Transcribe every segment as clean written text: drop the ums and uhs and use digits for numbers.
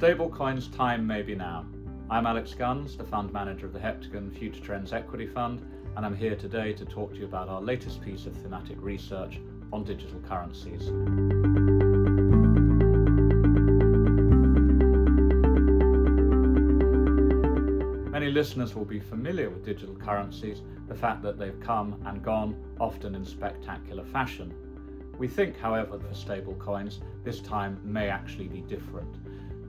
Stablecoins time may be now. I'm Alex Guns, the fund manager of the Heptagon Future Trends Equity Fund, and I'm here today to talk to you about our latest piece of thematic research on digital currencies. Many listeners will be familiar with digital currencies, the fact that they've come and gone, often in spectacular fashion. We think, however, that for stablecoins, this time may actually be different.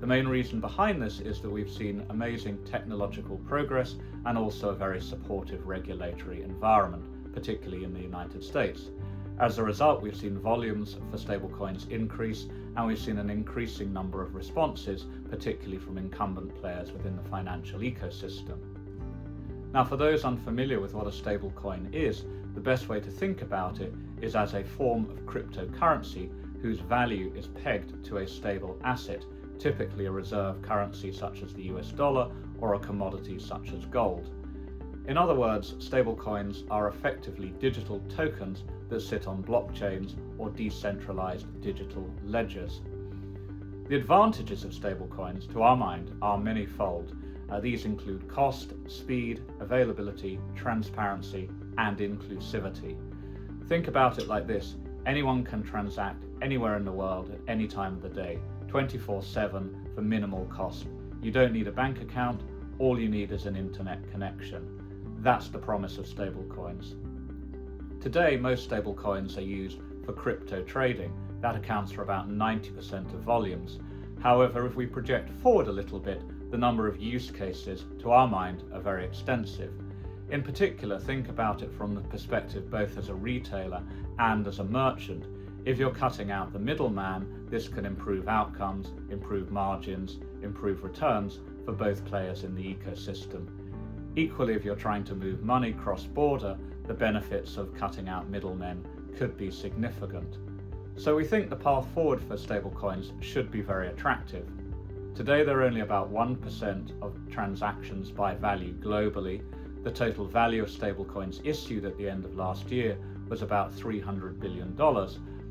The main reason behind this is that we've seen amazing technological progress and also a very supportive regulatory environment, particularly in the United States. As a result, we've seen volumes for stablecoins increase, and we've seen an increasing number of responses, particularly from incumbent players within the financial ecosystem. Now, for those unfamiliar with what a stablecoin is, the best way to think about it is as a form of cryptocurrency whose value is pegged to a stable asset, typically a reserve currency such as the US dollar or a commodity such as gold. In other words, stablecoins are effectively digital tokens that sit on blockchains or decentralized digital ledgers. The advantages of stablecoins, to our mind, are many-fold. These include cost, speed, availability, transparency, and inclusivity. Think about it like this: anyone can transact anywhere in the world at any time of the day, 24/7 for minimal cost. You don't need a bank account, all you need is an internet connection. That's the promise of stablecoins. Today, most stablecoins are used for crypto trading. That accounts for about 90% of volumes. However, if we project forward a little bit, the number of use cases, to our mind, are very extensive. In particular, think about it from the perspective both as a retailer and as a merchant. If you're cutting out the middleman, this can improve outcomes, improve margins, improve returns for both players in the ecosystem. Equally, if you're trying to move money cross-border, the benefits of cutting out middlemen could be significant. So we think the path forward for stablecoins should be very attractive. Today, they're only about 1% of transactions by value globally. The total value of stablecoins issued at the end of last year was about $300 billion.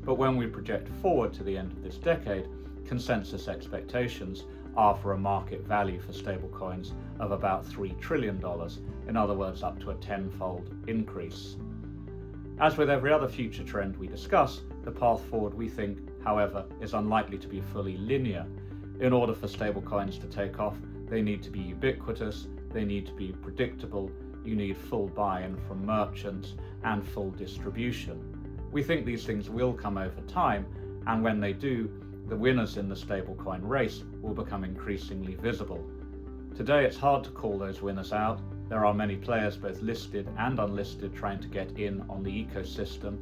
But when we project forward to the end of this decade, consensus expectations are for a market value for stablecoins of about $3 trillion, in other words, up to a 10-fold increase. As with every other future trend we discuss, the path forward, we think, however, is unlikely to be fully linear. In order for stablecoins to take off, they need to be ubiquitous, they need to be predictable, you need full buy-in from merchants and full distribution. We think these things will come over time, and when they do, the winners in the stablecoin race will become increasingly visible. Today, it's hard to call those winners out. There are many players, both listed and unlisted, trying to get in on the ecosystem.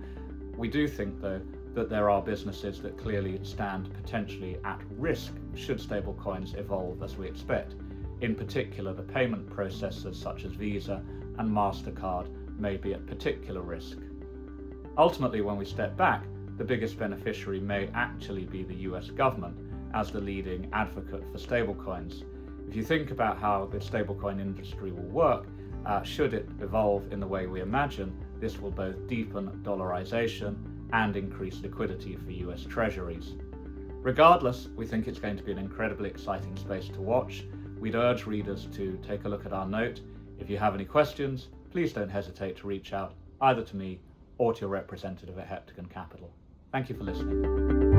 We do think, though, that there are businesses that clearly stand potentially at risk should stablecoins evolve as we expect. In particular, the payment processors such as Visa and MasterCard may be at particular risk. Ultimately, when we step back, the biggest beneficiary may actually be the US government as the leading advocate for stablecoins. If you think about how the stablecoin industry will work, should it evolve in the way we imagine, this will both deepen dollarization and increase liquidity for US treasuries. Regardless, we think it's going to be an incredibly exciting space to watch. We'd urge readers to take a look at our note. If you have any questions, please don't hesitate to reach out either to me or to your representative at Heptagon Capital. Thank you for listening.